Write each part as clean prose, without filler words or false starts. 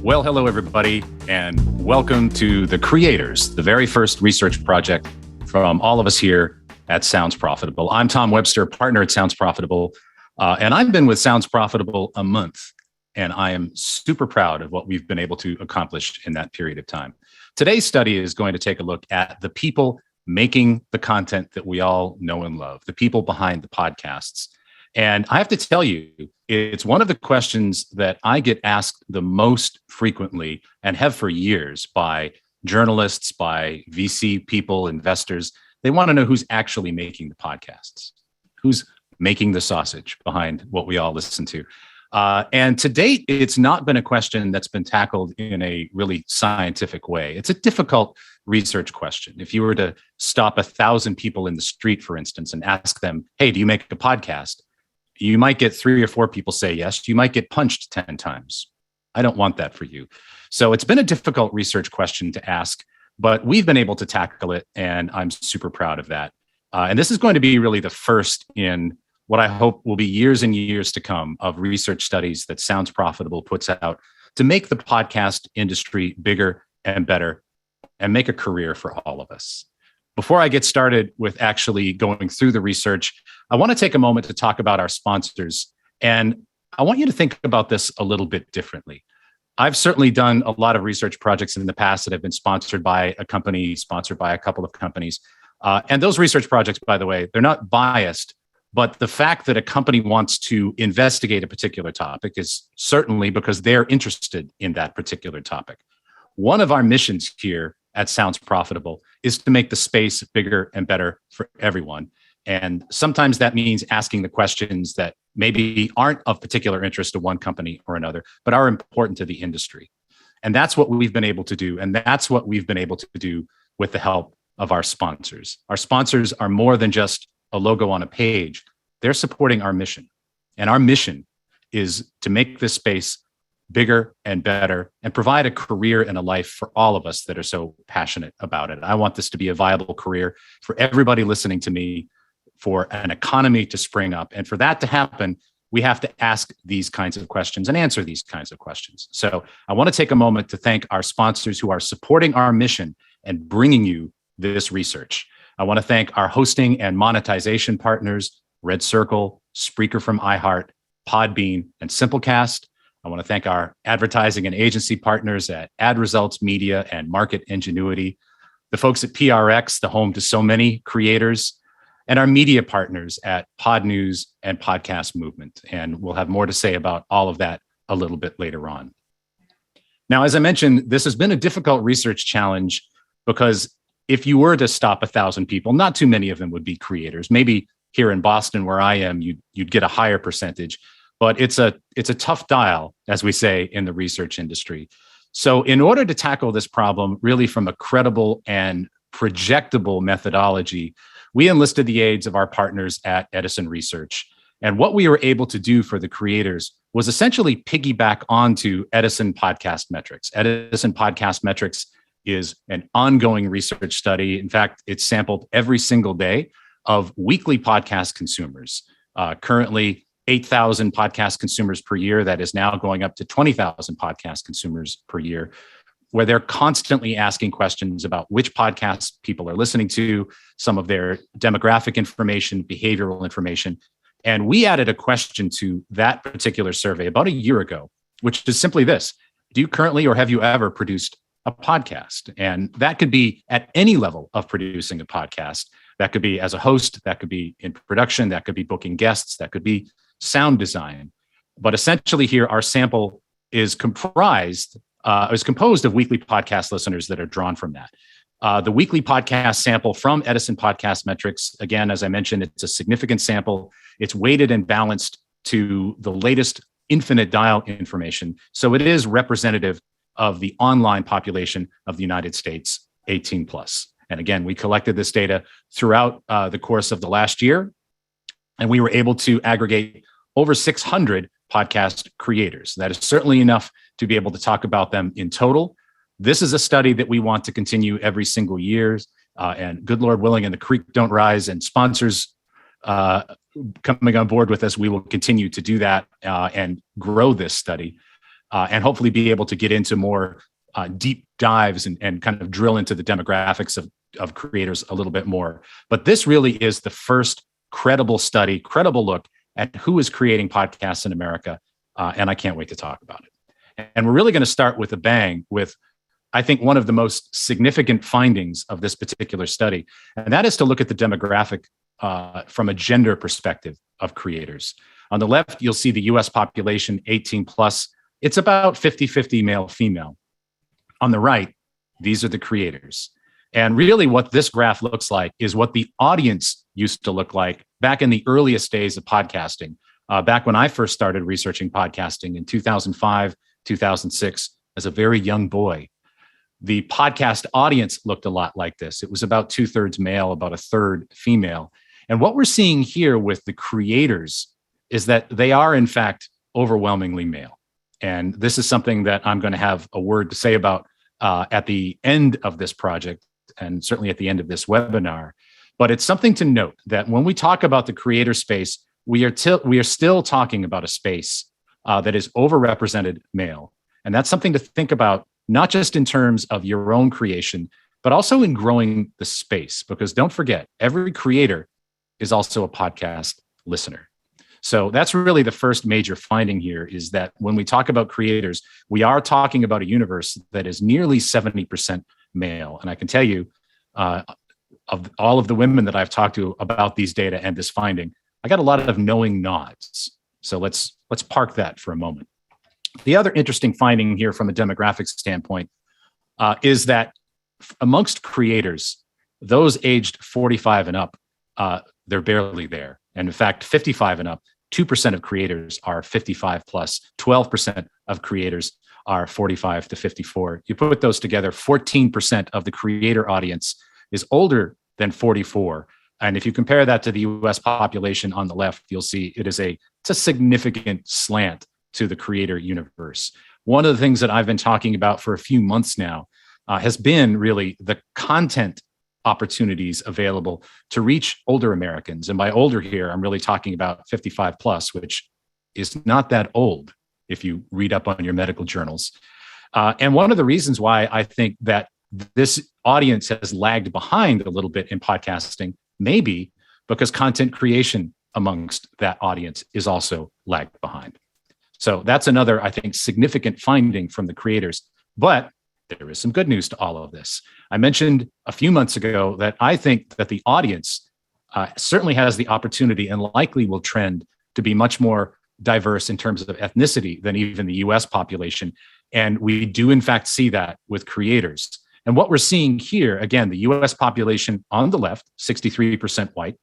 Well, hello, everybody, and welcome to The Creators, the very first research project from all of us here at Sounds Profitable. I'm Tom Webster, partner at Sounds Profitable, and I've been with Sounds Profitable a month, and I am super proud of what we've been able to accomplish in that period of time. Today's study is going to take a look at the people making the content that we all know and love, the people behind the podcasts. And I have to tell you, it's one of the questions that I get asked the most frequently and have for years by journalists, by VC people, investors. They want to know who's actually making the podcasts, who's making the sausage behind what we all listen to. And to date, it's not been a question that's been tackled in a really scientific way. It's a difficult research question. If you were to stop 1,000 people in the street, for instance, and ask them, hey, do you make a podcast? You might get 3 or 4 people say yes. You might get punched 10 times. I don't want that for you. So it's been a difficult research question to ask, but we've been able to tackle it, and I'm super proud of that. And this is going to be really the first in what I hope will be years and years to come of research studies that Sounds Profitable puts out to make the podcast industry bigger and better and make a career for all of us. Before I get started with actually going through the research, I want to take a moment to talk about our sponsors. And I want you to think about this a little bit differently. I've certainly done a lot of research projects in the past that have been sponsored by a company, sponsored by a couple of companies. And those research projects, by the way, they're not biased, but the fact that a company wants to investigate a particular topic is certainly because they're interested in that particular topic. One of our missions here at Sounds Profitable is to make the space bigger and better for everyone. And sometimes that means asking the questions that maybe aren't of particular interest to one company or another, but are important to the industry. And that's what we've been able to do. And that's what we've been able to do with the help of our sponsors. Our sponsors are more than just a logo on a page. They're supporting our mission. And our mission is to make this space bigger and better and provide a career and a life for all of us that are so passionate about it. I want this to be a viable career for everybody listening to me, for an economy to spring up. And for that to happen, we have to ask these kinds of questions and answer these kinds of questions. So I want to take a moment to thank our sponsors who are supporting our mission and bringing you this research. I want to thank our hosting and monetization partners, Red Circle, Spreaker from iHeart, Podbean, and Simplecast. I want to thank our advertising and agency partners at Ad Results Media and Market Ingenuity, the folks at PRX, the home to so many creators, and our media partners at Pod News and Podcast Movement. And we'll have more to say about all of that a little bit later on. Now, as I mentioned, this has been a difficult research challenge because if you were to stop 1,000 people, not too many of them would be creators. Maybe here in Boston, where I am, you'd get a higher percentage. But it's a tough dial, as we say in the research industry. So in order to tackle this problem really from a credible and projectable methodology, we enlisted the aids of our partners at Edison Research. And what we were able to do for the creators was essentially piggyback onto Edison Podcast Metrics. Edison Podcast Metrics is an ongoing research study. In fact, it's sampled every single day of weekly podcast consumers. Currently, 8,000 podcast consumers per year. That is now going up to 20,000 podcast consumers per year, where they're constantly asking questions about which podcasts people are listening to, some of their demographic information, behavioral information. And we added a question to that particular survey about a year ago, which is simply this: do you currently or have you ever produced a podcast? And that could be at any level of producing a podcast. That could be as a host, that could be in production, that could be booking guests, that could be sound design. But essentially here, our sample is composed of weekly podcast listeners that are drawn from that. The weekly podcast sample from Edison Podcast Metrics, again, as I mentioned, it's a significant sample. It's weighted and balanced to the latest infinite dial information. So it is representative of the online population of the United States, 18 plus. And again, we collected this data throughout the course of the last year, and we were able to aggregate over 600 podcast creators. That is certainly enough to be able to talk about them in total. This is a study that we want to continue every single year. And good Lord willing, and the creek don't rise, and sponsors coming on board with us, we will continue to do that and grow this study. and hopefully be able to get into more deep dives and kind of drill into the demographics of creators a little bit more. But this really is the first credible study, credible look at who is creating podcasts in America. And I can't wait to talk about it. And we're really going to start with a bang with, I think, one of the most significant findings of this particular study. And that is to look at the demographic from a gender perspective of creators. On the left, you'll see the US population, 18 plus. It's about 50-50 male, female. On the right, these are the creators. And really what this graph looks like is what the audience used to look like back in the earliest days of podcasting, back when I first started researching podcasting in 2005, 2006, as a very young boy. The podcast audience looked a lot like this. It was about 2/3 male, about 1/3 female. And what we're seeing here with the creators is that they are, in fact, overwhelmingly male. And this is something that I'm going to have a word to say about at the end of this project, and certainly at the end of this webinar. But it's something to note that when we talk about the creator space, we are still talking about a space that is overrepresented male. And that's something to think about, not just in terms of your own creation, but also in growing the space. Because don't forget, every creator is also a podcast listener. So that's really the first major finding here, is that when we talk about creators, we are talking about a universe that is nearly 70% male. And I can tell you, of all of the women that I've talked to about these data and this finding, I got a lot of knowing nods. So let's park that for a moment. The other interesting finding here from a demographic standpoint is that amongst creators, those aged 45 and up, they're barely there. And in fact, 55 and up, 2% of creators are 55 plus, 12% of creators are 45 to 54. You put those together, 14% of the creator audience is older than 44. And if you compare that to the US population on the left, you'll see it's a significant slant to the creator universe. One of the things that I've been talking about for a few months now has been really the content opportunities available to reach older Americans. And by older here, I'm really talking about 55 plus, which is not that old if you read up on your medical journals. And one of the reasons why I think that this audience has lagged behind a little bit in podcasting, maybe because content creation amongst that audience is also lagged behind. So that's another, I think, significant finding from the creators. But there is some good news to all of this. I mentioned a few months ago that I think that the audience certainly has the opportunity and likely will trend to be much more diverse in terms of ethnicity than even the US population. And we do, in fact, see that with creators. And what we're seeing here, again, the US population on the left, 63% white,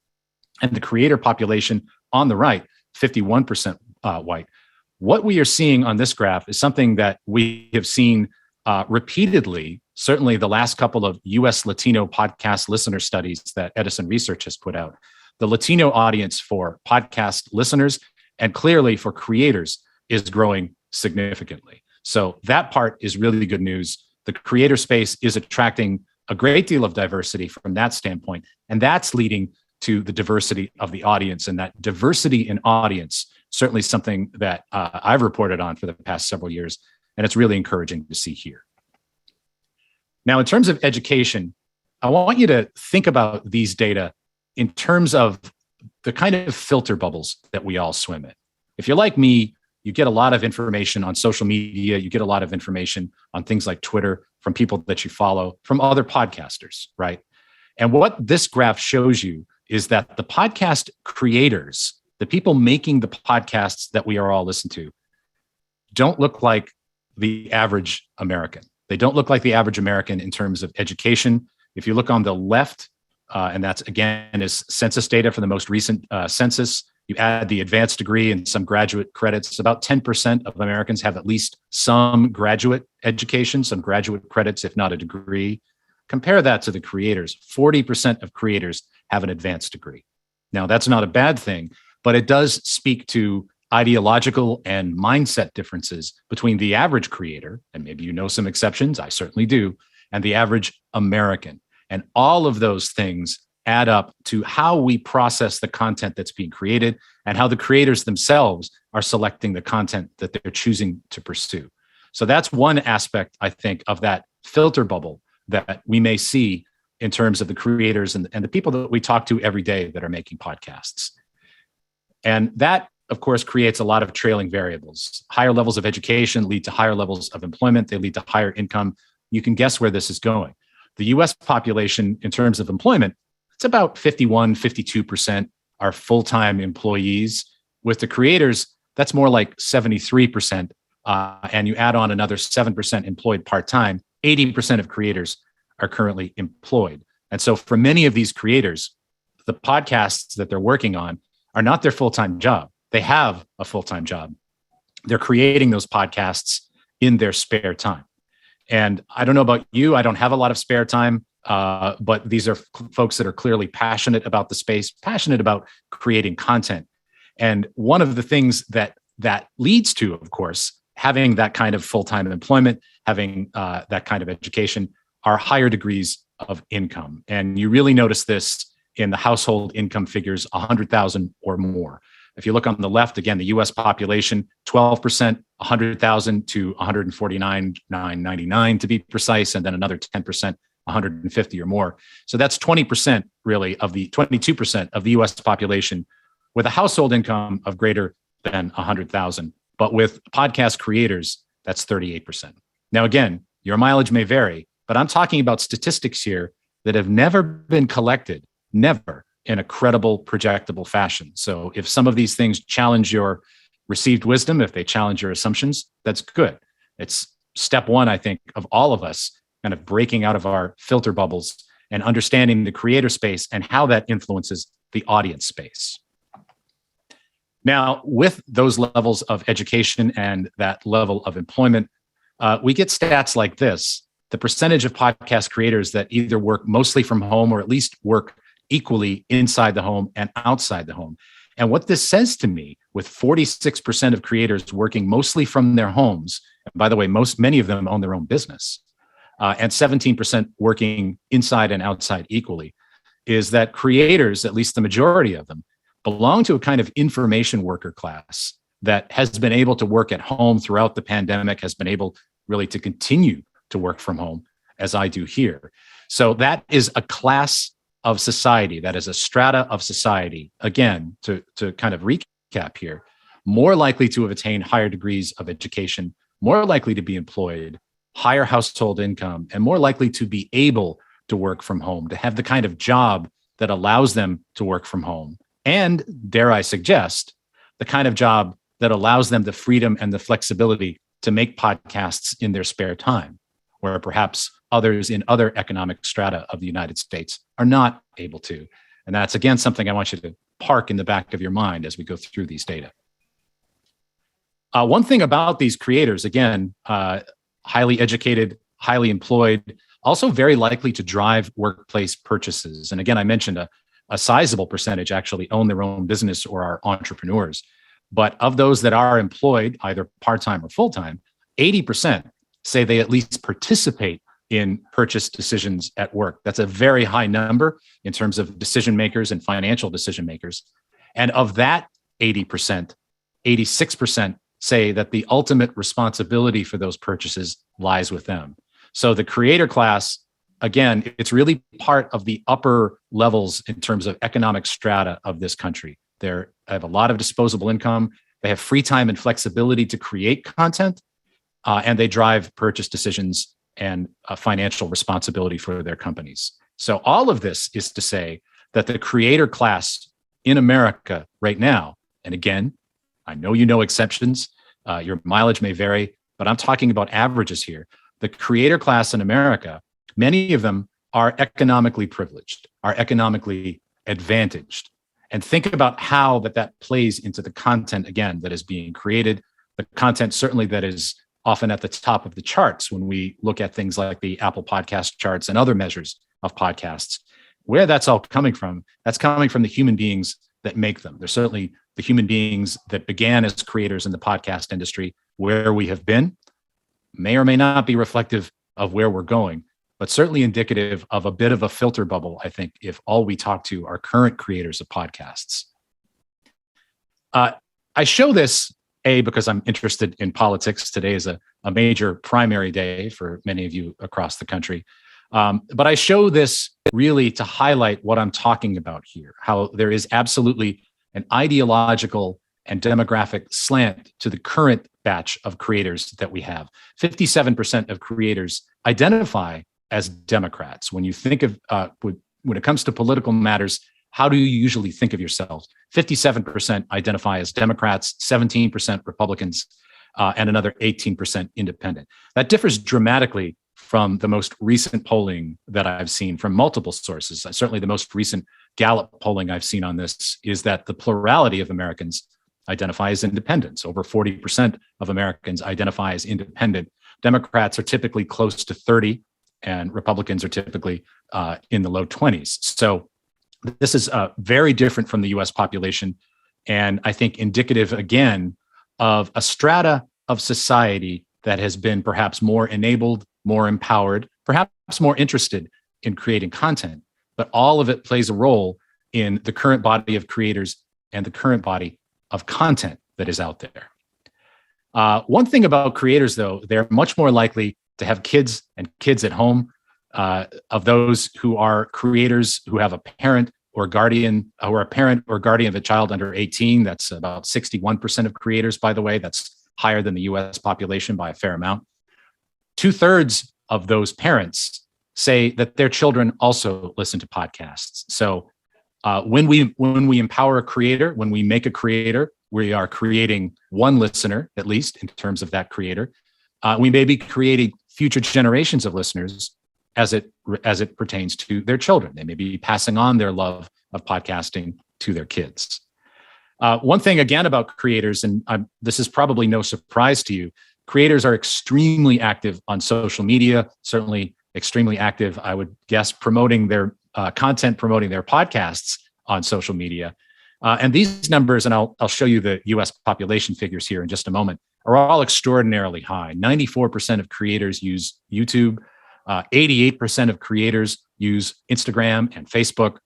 and the creator population on the right, 51% white. What we are seeing on this graph is something that we have seen repeatedly, certainly the last couple of US Latino podcast listener studies that Edison Research has put out. The Latino audience for podcast listeners and clearly for creators is growing significantly. So that part is really good news. The creator space is attracting a great deal of diversity from that standpoint, and that's leading to the diversity of the audience. And that diversity in audience, certainly something that I've reported on for the past several years, and it's really encouraging to see here. Now, in terms of education, I want you to think about these data in terms of the kind of filter bubbles that we all swim in. If you're like me, you get a lot of information on social media, you get a lot of information on things like Twitter from people that you follow, from other podcasters, right? And what this graph shows you is that the podcast creators, the people making the podcasts that we are all listening to, don't look like the average American. They don't look like the average American in terms of education. If you look on the left, and that's again is census data for the most recent census, you add the advanced degree and some graduate credits. About 10% of Americans have at least some graduate education, some graduate credits, if not a degree. Compare that to the creators. 40% of creators have an advanced degree. Now, that's not a bad thing, but it does speak to ideological and mindset differences between the average creator, and maybe you know some exceptions, I certainly do, and the average American. And all of those things add up to how we process the content that's being created and how the creators themselves are selecting the content that they're choosing to pursue. So that's one aspect, I think, of that filter bubble that we may see in terms of the creators and the people that we talk to every day that are making podcasts. And that, of course, creates a lot of trailing variables. Higher levels of education lead to higher levels of employment. They lead to higher income. You can guess where this is going. The US population, in terms of employment, it's about 51, 52% are full-time employees. With the creators, that's more like 73%. And you add on another 7% employed part-time, 80% of creators are currently employed. And so for many of these creators, the podcasts that they're working on are not their full-time job. They have a full-time job. They're creating those podcasts in their spare time. And I don't know about you, I don't have a lot of spare time, but these are folks that are clearly passionate about the space, passionate about creating content. And one of the things that leads to, of course, having that kind of full-time employment, having that kind of education, are higher degrees of income. And you really notice this in the household income figures, 100,000 or more. If you look on the left, again, the US population, 12%, 100,000 to 149,999 to be precise, and then another 10%, 150 or more. So that's 20% really of the 22% of the US population with a household income of greater than 100,000. But with podcast creators, that's 38%. Now, again, your mileage may vary, but I'm talking about statistics here that have never been collected, never, in a credible, projectable fashion. So if some of these things challenge your received wisdom, if they challenge your assumptions, that's good. It's step one, I think, of all of us kind of breaking out of our filter bubbles and understanding the creator space and how that influences the audience space. Now, with those levels of education and that level of employment, we get stats like this. The percentage of podcast creators that either work mostly from home or at least work equally inside the home and outside the home. And what this says to me, with 46% of creators working mostly from their homes, and by the way, many of them own their own business, and 17% working inside and outside equally, is that creators, at least the majority of them, belong to a kind of information worker class that has been able to work at home throughout the pandemic, has been able really to continue to work from home, as I do here. So that is a class of society, that is a strata of society, again, to kind of recap here, more likely to have attained higher degrees of education, more likely to be employed, higher household income, and more likely to be able to work from home, to have the kind of job that allows them to work from home. And, dare I suggest, the kind of job that allows them the freedom and the flexibility to make podcasts in their spare time, where perhaps others in other economic strata of the United States are not able to. And that's, again, something I want you to park in the back of your mind as we go through these data. One thing about these creators, again, highly educated, highly employed, also very likely to drive workplace purchases. And again, I mentioned a sizable percentage actually own their own business or are entrepreneurs. But of those that are employed, either part-time or full-time, 80% say they at least participate in purchase decisions at work. That's a very high number in terms of decision makers and financial decision makers. And of that 80%, 86% say that the ultimate responsibility for those purchases lies with them. So the creator class, again, it's really part of the upper levels in terms of economic strata of this country. They have a lot of disposable income. They have free time and flexibility to create content, and they drive purchase decisions and financial responsibility for their companies. So all of this is to say that the creator class in America right now, and again, I know you know exceptions, your mileage may vary, but I'm talking about averages here. The creator class in America, many of them are economically privileged, are economically advantaged. And think about how that plays into the content, again, that is being created, the content certainly that is often at the top of the charts when we look at things like the Apple Podcast charts and other measures of podcasts. Where that's all coming from, that's coming from the human beings that make them. They're certainly the human beings that began as creators in the podcast industry. Where we have been may or may not be reflective of where we're going, but certainly indicative of a bit of a filter bubble, I think, if all we talk to are current creators of podcasts. I show this because I'm interested in politics. Today is a major primary day for many of you across the country. But I show this really to highlight what I'm talking about here, how there is absolutely an ideological and demographic slant to the current batch of creators that we have. 57% of creators identify as Democrats. When you think of, when it comes to political matters, how do you usually think of yourselves? 57% identify as Democrats, 17% Republicans, and another 18% independent. That differs dramatically from the most recent polling that I've seen from multiple sources. Certainly the most recent Gallup polling I've seen on this is that the plurality of Americans identify as independents. Over 40% of Americans identify as independent. Democrats are typically close to 30, and Republicans are typically in the low 20s. So this is very different from the US population, and I think indicative, again, of a strata of society that has been perhaps more enabled, more empowered, perhaps more interested in creating content, but all of it plays a role in the current body of creators and the current body of content that is out there. One thing about creators, though, they're much more likely to have kids and kids at home. Of those who are creators who have a parent or guardian, who are a parent or guardian of a child under 18, that's about 61% of creators, by the way. That's higher than the US population by a fair amount. 2/3 of those parents say that their children also listen to podcasts. So when we empower a creator, when we make a creator, we are creating one listener, at least in terms of that creator. We may be creating future generations of listeners as it pertains to their children. They may be passing on their love of podcasting to their kids. One thing again about creators, and this is probably no surprise to you, creators are extremely active on social media, certainly extremely active, I would guess, promoting their content, promoting their podcasts on social media. And these numbers, and I'll show you the US population figures here in just a moment, are all extraordinarily high. 94% of creators use YouTube. 88% of creators use Instagram and Facebook.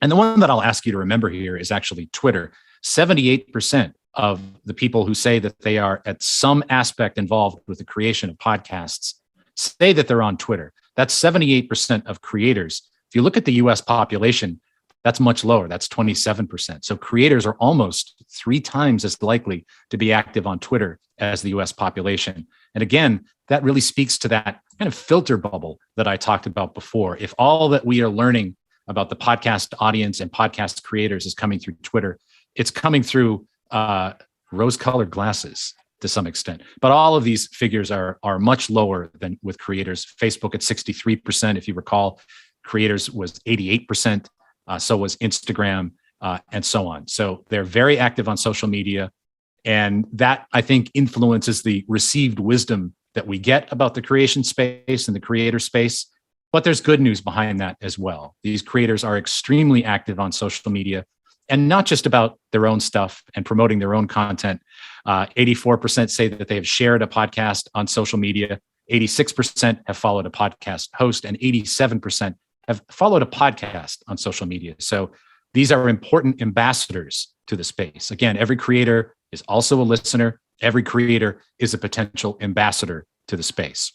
And the one that I'll ask you to remember here is actually Twitter. 78% of the people who say that they are at some aspect involved with the creation of podcasts say that they're on Twitter. That's 78% of creators. If you look at the US population, that's much lower. That's 27%. So creators are almost 3 times as likely to be active on Twitter as the US population. And again, that really speaks to that kind of filter bubble that I talked about before. If all that we are learning about the podcast audience and podcast creators is coming through Twitter, it's coming through rose-colored glasses to some extent. But all of these figures are much lower than with creators. Facebook at 63%, if you recall, creators was 88%. So was Instagram, and so on. So they're very active on social media. And that, I think, influences the received wisdom that we get about the creation space and the creator space. But there's good news behind that as well. These creators are extremely active on social media, and not just about their own stuff and promoting their own content. 84% say that they have shared a podcast on social media. 86% have followed a podcast host, and 87% have followed a podcast on social media. So these are important ambassadors to the space. Again, every creator is also a listener. Every creator is a potential ambassador to the space.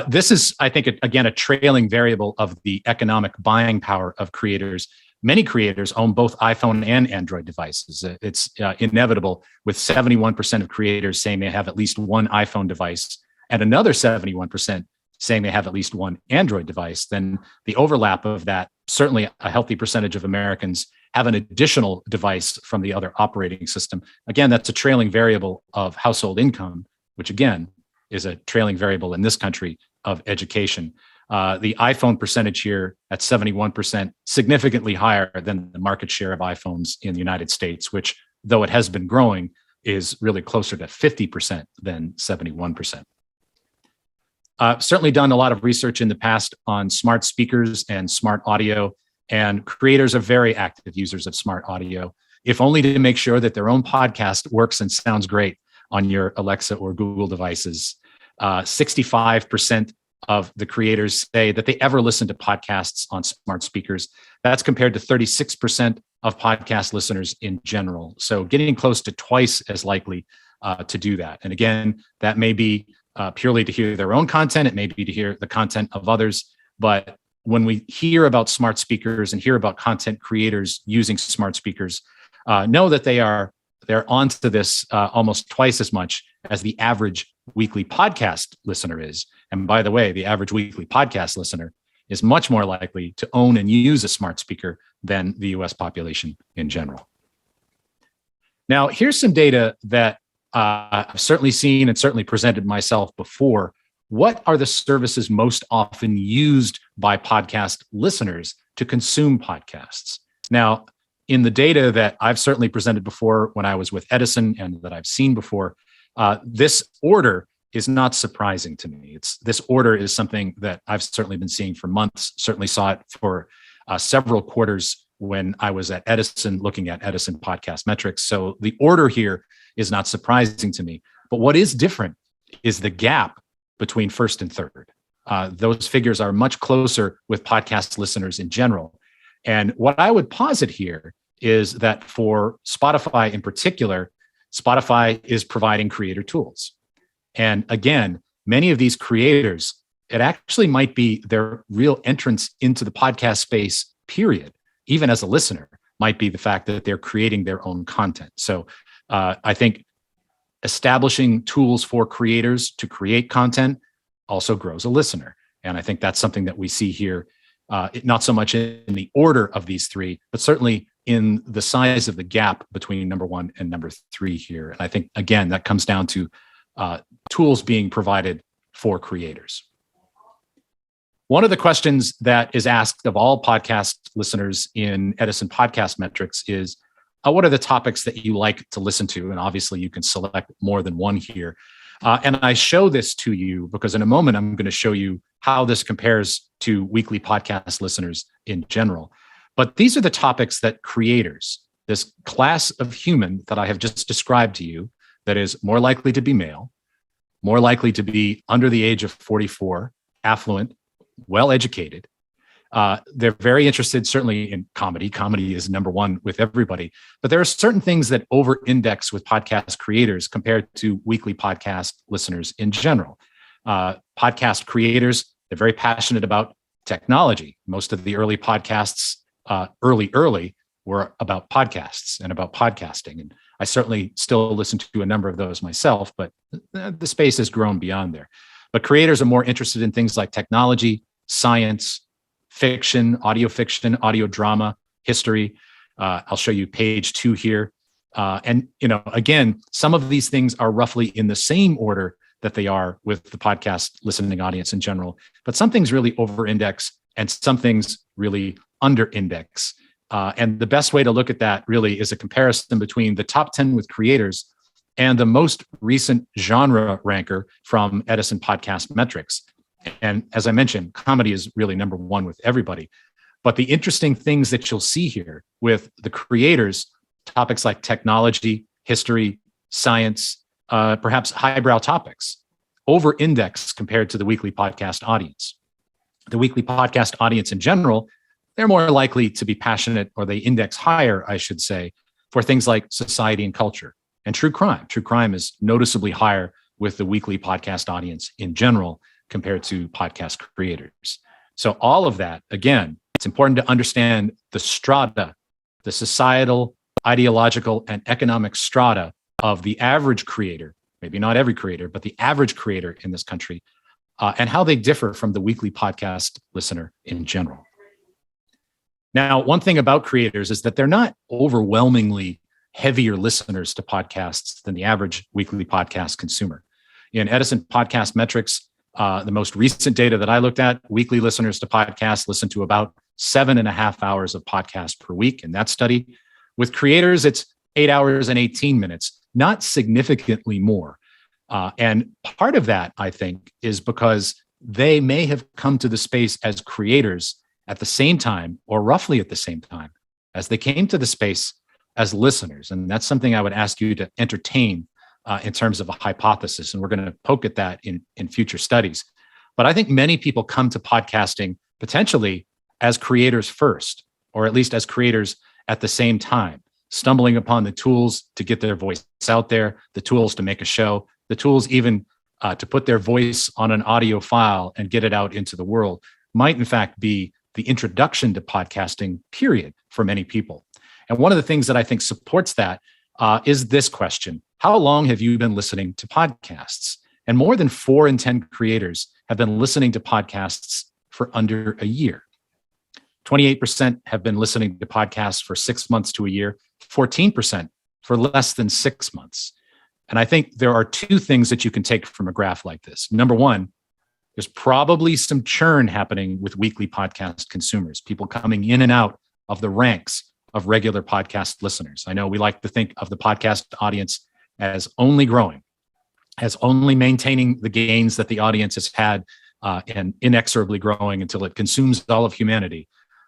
This is, I think, again, a trailing variable of the economic buying power of creators. Many creators own both iPhone and Android devices. It's inevitable, with 71% of creators saying they have at least one iPhone device and another 71% saying they have at least one Android device. Then the overlap of that, certainly a healthy percentage of Americans have an additional device from the other operating system. Again, that's a trailing variable of household income, which again is a trailing variable in this country of education. The iPhone percentage here at 71%, significantly higher than the market share of iPhones in the United States, which, though it has been growing, is really closer to 50% than 71%. Certainly done a lot of research in the past on smart speakers and smart audio, and creators are very active users of smart audio, if only to make sure that their own podcast works and sounds great on your Alexa or Google devices. 65% of the creators say that they ever listen to podcasts on smart speakers. That's compared to 36% of podcast listeners in general. So getting close to twice as likely to do that. And again, that may be purely to hear their own content. It may be to hear the content of others. But when we hear about smart speakers and hear about content creators using smart speakers, know that they're onto this almost twice as much as the average weekly podcast listener is. And by the way, the average weekly podcast listener is much more likely to own and use a smart speaker than the US population in general. Now, here's some data that I've certainly seen and certainly presented myself before. What are the services most often used by podcast listeners to consume podcasts? Now, in the data that I've certainly presented before when I was with Edison and that I've seen before, this order is not surprising to me. This order is something that I've certainly been seeing for months, certainly saw it for several quarters when I was at Edison looking at Edison podcast metrics. So the order here is not surprising to me. But what is different is the gap between first and third. Those figures are much closer with podcast listeners in general. And what I would posit here is that for Spotify in particular, Spotify is providing creator tools. And again, many of these creators, it actually might be their real entrance into the podcast space, period. Even as a listener, might be the fact that they're creating their own content. So I think establishing tools for creators to create content also grows a listener. And I think that's something that we see here, not so much in the order of these three, but certainly in the size of the gap between number one and number three here. And I think, again, that comes down to tools being provided for creators. One of the questions that is asked of all podcast listeners in Edison Podcast Metrics is, what are the topics that you like to listen to? And obviously you can select more than one here. And I show this to you because in a moment, I'm going to show you how this compares to weekly podcast listeners in general. But these are the topics that creators, this class of human that I have just described to you, that is more likely to be male, more likely to be under the age of 44, affluent, well-educated. They're very interested, certainly in comedy. Comedy is number one with everybody. But there are certain things that over-index with podcast creators compared to weekly podcast listeners in general. Podcast creators, they're very passionate about technology. Most of the early podcasts, early, were about podcasts and about podcasting. And I certainly still listen to a number of those myself, but the space has grown beyond there. But creators are more interested in things like technology, science, fiction, audio drama, history. I'll show you page 2 here. And, again, some of these things are roughly in the same order that they are with the podcast listening audience in general. But some things really over-index and some things really under-index. And the best way to look at that really is a comparison between the top 10 with creators and the most recent genre ranker from Edison Podcast Metrics. And as I mentioned, comedy is really number one with everybody. But the interesting things that you'll see here with the creators, topics like technology, history, science, perhaps highbrow topics, over-index compared to the weekly podcast audience. The weekly podcast audience in general, they're more likely to be passionate, or they index higher, I should say, for things like society and culture and true crime. True crime is noticeably higher with the weekly podcast audience in general compared to podcast creators. So all of that, again, it's important to understand the strata, the societal, ideological, and economic strata of the average creator, maybe not every creator, but the average creator in this country, and how they differ from the weekly podcast listener in general. Now, one thing about creators is that they're not overwhelmingly heavier listeners to podcasts than the average weekly podcast consumer. In Edison Podcast Metrics, the most recent data that I looked at, weekly listeners to podcasts listen to about 7.5 hours of podcast per week in that study. With creators, it's 8 hours and 18 minutes, not significantly more. And part of that, I think, is because they may have come to the space as creators at the same time, or roughly at the same time, as they came to the space as listeners. And that's something I would ask you to entertain in terms of a hypothesis. And we're going to poke at that in future studies. But I think many people come to podcasting potentially as creators first, or at least as creators at the same time, stumbling upon the tools to get their voice out there, the tools to make a show, the tools even to put their voice on an audio file and get it out into the world, might in fact be the introduction to podcasting, period, for many people. And one of the things that I think supports that is this question: how long have you been listening to podcasts? And more than 4 in 10 creators have been listening to podcasts for under a year. 28% have been listening to podcasts for 6 months to a year, 14% for less than 6 months. And I think there are 2 things that you can take from a graph like this. Number one, there's probably some churn happening with weekly podcast consumers, people coming in and out of the ranks of regular podcast listeners. I know we like to think of the podcast audience as only growing, as only maintaining the gains that the audience has had and inexorably growing until it consumes all of humanity.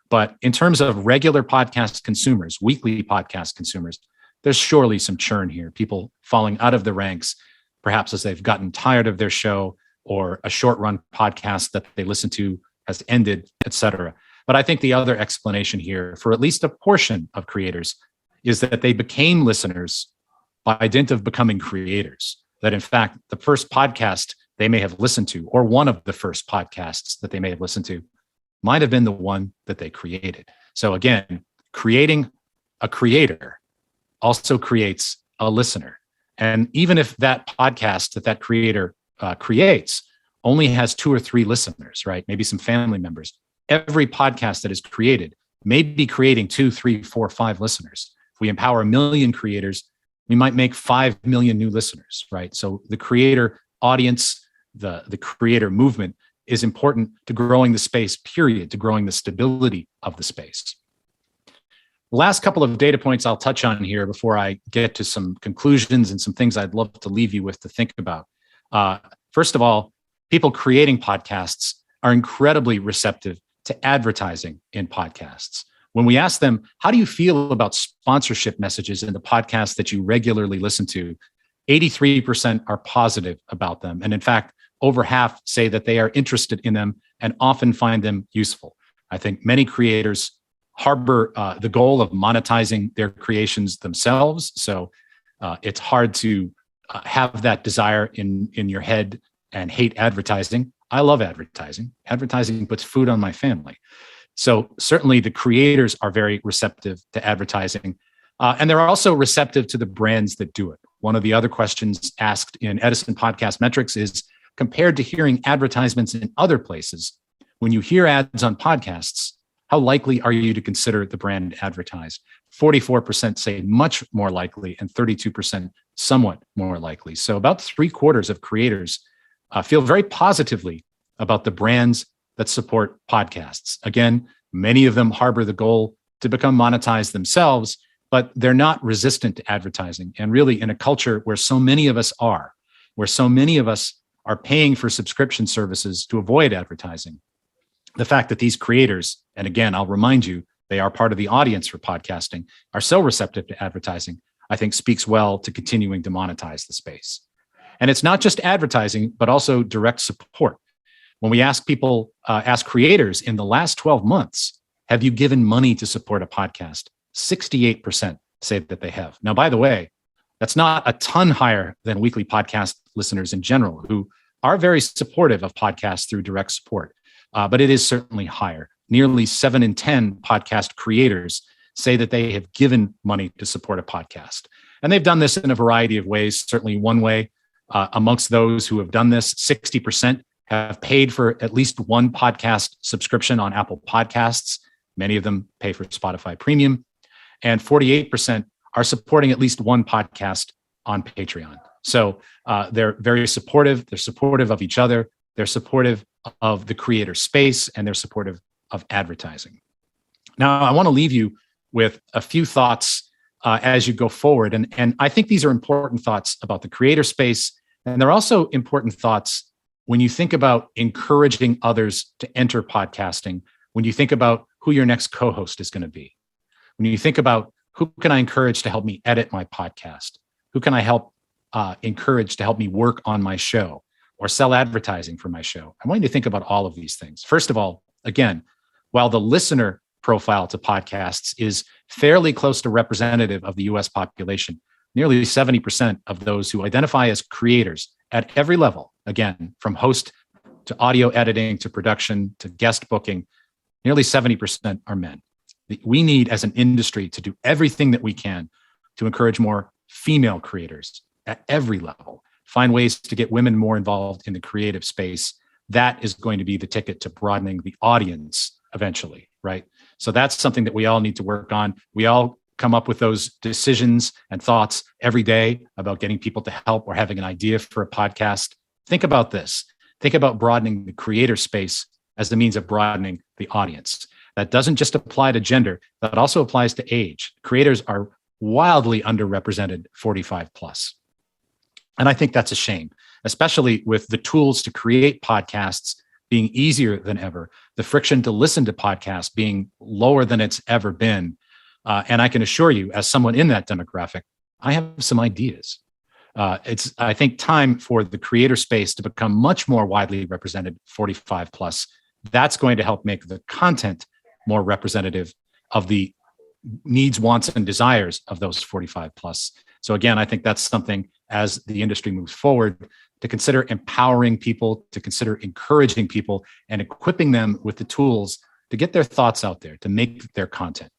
But in terms of regular podcast consumers, weekly podcast consumers, there's surely some churn here, people falling out of the ranks, perhaps as they've gotten tired of their show or a short run podcast that they listen to has ended, et cetera. But I think the other explanation here for at least a portion of creators is that they became listeners by dint of becoming creators. That in fact, the first podcast they may have listened to, or one of the first podcasts that they may have listened to, might have been the one that they created. So again, creating a creator also creates a listener. And even if that podcast that creator creates only has 2 or 3 listeners, right? Maybe some family members. Every podcast that is created may be creating 2, 3, 4, 5 listeners. If we empower 1 million creators, we might make 5 million new listeners, right? So the creator audience, the creator movement is important to growing the space, period, to growing the stability of the space. The last couple of data points I'll touch on here before I get to some conclusions and some things I'd love to leave you with to think about. First of all, people creating podcasts are incredibly receptive to advertising in podcasts. When we ask them, how do you feel about sponsorship messages in the podcasts that you regularly listen to? 83% are positive about them. And in fact, over half say that they are interested in them and often find them useful. I think many creators harbor the goal of monetizing their creations themselves. So it's hard to have that desire in your head and hate advertising. I love advertising. Advertising puts food on my family. So certainly the creators are very receptive to advertising. And they're also receptive to the brands that do it. One of the other questions asked in Edison Podcast Metrics is, compared to hearing advertisements in other places, when you hear ads on podcasts, how likely are you to consider the brand advertised? 44% say much more likely and 32% somewhat more likely. So about 3/4 of creators feel very positively about the brands that support podcasts. Again, many of them harbor the goal to become monetized themselves, but they're not resistant to advertising. And really, in a culture where so many of us are, where so many of us are paying for subscription services to avoid advertising, the fact that these creators, and again, I'll remind you, they are part of the audience for podcasting, are so receptive to advertising, I think speaks well to continuing to monetize the space. And it's not just advertising, but also direct support. When we ask people, ask creators in the last 12 months, have you given money to support a podcast? 68% say that they have. Now, by the way, that's not a ton higher than weekly podcast listeners in general, who are very supportive of podcasts through direct support. But it is certainly higher. Nearly 7 in 10 podcast creators say that they have given money to support a podcast. And they've done this in a variety of ways. Certainly one way, amongst those who have done this, 60% have paid for at least one podcast subscription on Apple Podcasts. Many of them pay for Spotify Premium. And 48% are supporting at least one podcast on Patreon. So they're very supportive. They're supportive of each other. They're supportive of the creator space, and they're supportive of advertising. Now, I want to leave you with a few thoughts as you go forward. And I think these are important thoughts about the creator space. And they're also important thoughts when you think about encouraging others to enter podcasting, when you think about who your next co-host is going to be, when you think about who can I encourage to help me edit my podcast, who can I help encourage to help me work on my show or sell advertising for my show. I want you to think about all of these things. First of all, again, while the listener profile to podcasts is fairly close to representative of the US population. Nearly 70% of those who identify as creators at every level, again, from host to audio editing to production to guest booking, nearly 70% are men. We need, as an industry, to do everything that we can to encourage more female creators at every level, find ways to get women more involved in the creative space. That is going to be the ticket to broadening the audience eventually, right? So that's something that we all need to work on. We all come up with those decisions and thoughts every day about getting people to help or having an idea for a podcast. Think about this. Think about broadening the creator space as the means of broadening the audience. That doesn't just apply to gender, that also applies to age. Creators are wildly underrepresented 45 plus. And I think that's a shame, especially with the tools to create podcasts being easier than ever, the friction to listen to podcasts being lower than it's ever been. And I can assure you, as someone in that demographic, I have some ideas. It's, I think, time for the creator space to become much more widely represented 45 plus. That's going to help make the content more representative of the needs, wants, and desires of those 45 plus. So again, I think that's something, as the industry moves forward, to consider empowering people, to consider encouraging people and equipping them with the tools to get their thoughts out there, to make their content.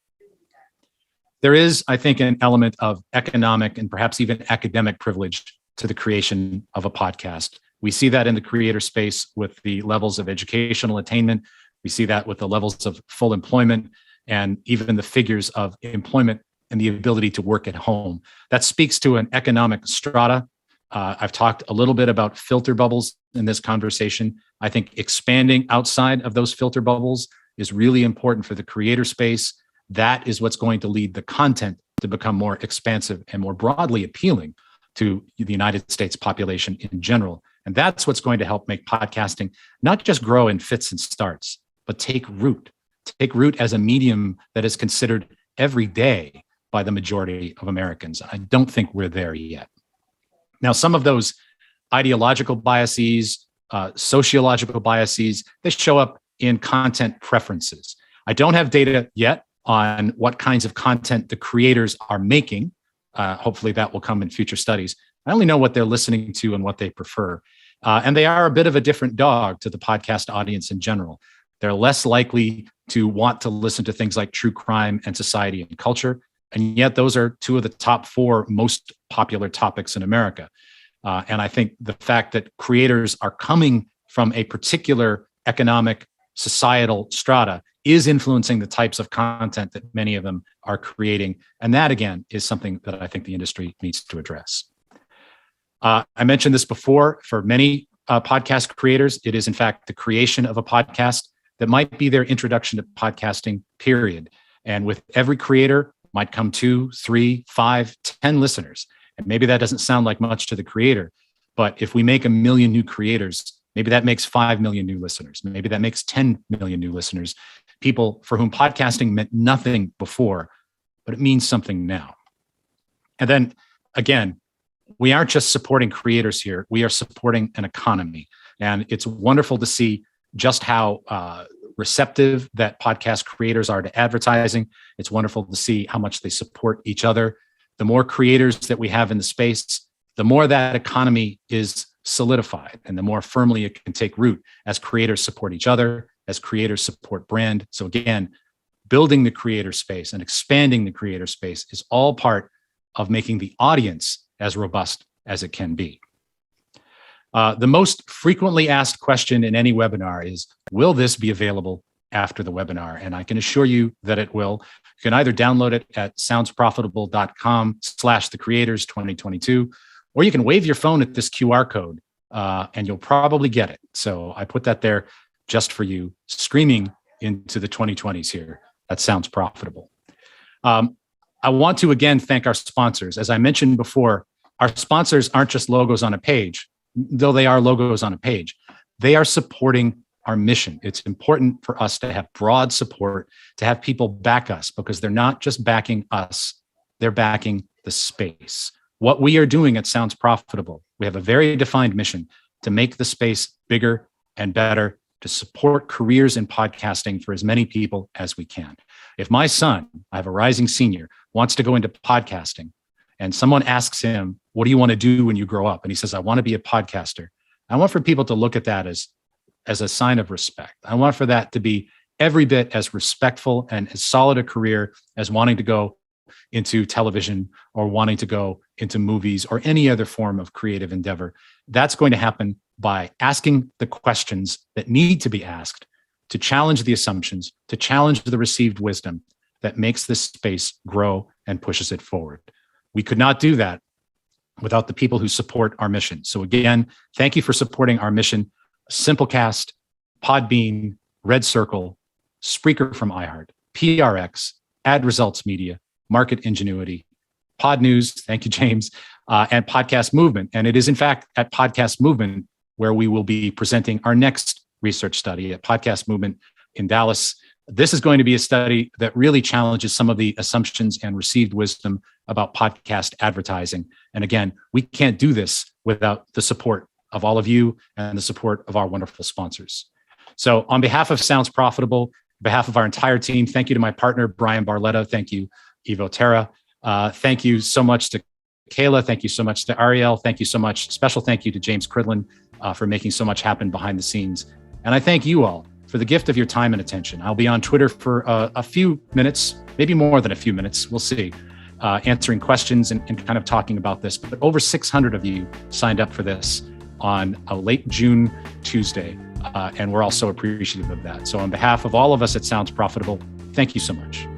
There is, I think, an element of economic and perhaps even academic privilege to the creation of a podcast. We see that in the creator space with the levels of educational attainment. We see that with the levels of full employment and even the figures of employment and the ability to work at home. That speaks to an economic strata. I've talked a little bit about filter bubbles in this conversation. I think expanding outside of those filter bubbles is really important for the creator space. That is what's going to lead the content to become more expansive and more broadly appealing to the United States population in general. And that's what's going to help make podcasting not just grow in fits and starts, but take root as a medium that is considered every day by the majority of Americans. I don't think we're there yet. Now, some of those ideological biases, sociological biases, they show up in content preferences. I don't have data yet on what kinds of content the creators are making. Hopefully that will come in future studies. I only know what they're listening to and what they prefer. And they are a bit of a different dog to the podcast audience in general. They're less likely to want to listen to things like true crime and society and culture. And yet those are two of the top 4 most popular topics in America. And I think the fact that creators are coming from a particular economic, societal strata is influencing the types of content that many of them are creating. And that, again, is something that I think the industry needs to address. I mentioned this before. For many podcast creators, it is, in fact, the creation of a podcast that might be their introduction to podcasting, period. And with every creator might come 2, 3, 5, 10 listeners. And maybe that doesn't sound like much to the creator, but if we make 1 million new creators, maybe that makes 5 million new listeners. Maybe that makes 10 million new listeners, people for whom podcasting meant nothing before, but it means something now. And then again, we aren't just supporting creators here, we are supporting an economy. And it's wonderful to see just how receptive that podcast creators are to advertising. It's wonderful to see how much they support each other. The more creators that we have in the space, the more that economy is solidified and the more firmly it can take root as creators support each other, as creators support brand. So again, building the creator space and expanding the creator space is all part of making the audience as robust as it can be. The most frequently asked question in any webinar is, will this be available after the webinar? And I can assure you that it will. You can either download it at soundsprofitable.com/thecreators2022, or you can wave your phone at this QR code and you'll probably get it. So I put that there just for you, screaming into the 2020s here. That sounds profitable. I want to again thank our sponsors. As I mentioned before, our sponsors aren't just logos on a page, though they are logos on a page. They are supporting our mission. It's important for us to have broad support, to have people back us, because they're not just backing us, they're backing the space. What we are doing at Sounds Profitable, we have a very defined mission to make the space bigger and better, to support careers in podcasting for as many people as we can. If my son, I have a rising senior, wants to go into podcasting, and someone asks him, what do you want to do when you grow up? And he says, I want to be a podcaster. I want for people to look at that as a sign of respect. I want for that to be every bit as respectful and as solid a career as wanting to go into television or wanting to go into movies or any other form of creative endeavor. That's going to happen by asking the questions that need to be asked, to challenge the assumptions, to challenge the received wisdom that makes this space grow and pushes it forward. We could not do that without the people who support our mission. So again, thank you for supporting our mission. Simplecast, Podbean, Red Circle, Spreaker from iHeart, PRX, Ad Results Media, Market Ingenuity, Pod News, thank you, James, and Podcast Movement. And it is, in fact, at Podcast Movement where we will be presenting our next research study at Podcast Movement in Dallas. This is going to be a study that really challenges some of the assumptions and received wisdom about podcast advertising. And again, we can't do this without the support of all of you and the support of our wonderful sponsors. So on behalf of Sounds Profitable, on behalf of our entire team, thank you to my partner, Brian Barletta. Thank you, Ivo Terra. Thank you so much to Kayla. Thank you so much to Ariel. Thank you so much. Special thank you to James Cridlin for making so much happen behind the scenes. And I thank you all for the gift of your time and attention. I'll be on Twitter for a few minutes, maybe more than a few minutes, we'll see, answering questions and kind of talking about this. But over 600 of you signed up for this on a late June Tuesday, and we're all so appreciative of that. So on behalf of all of us at Sounds Profitable, thank you so much.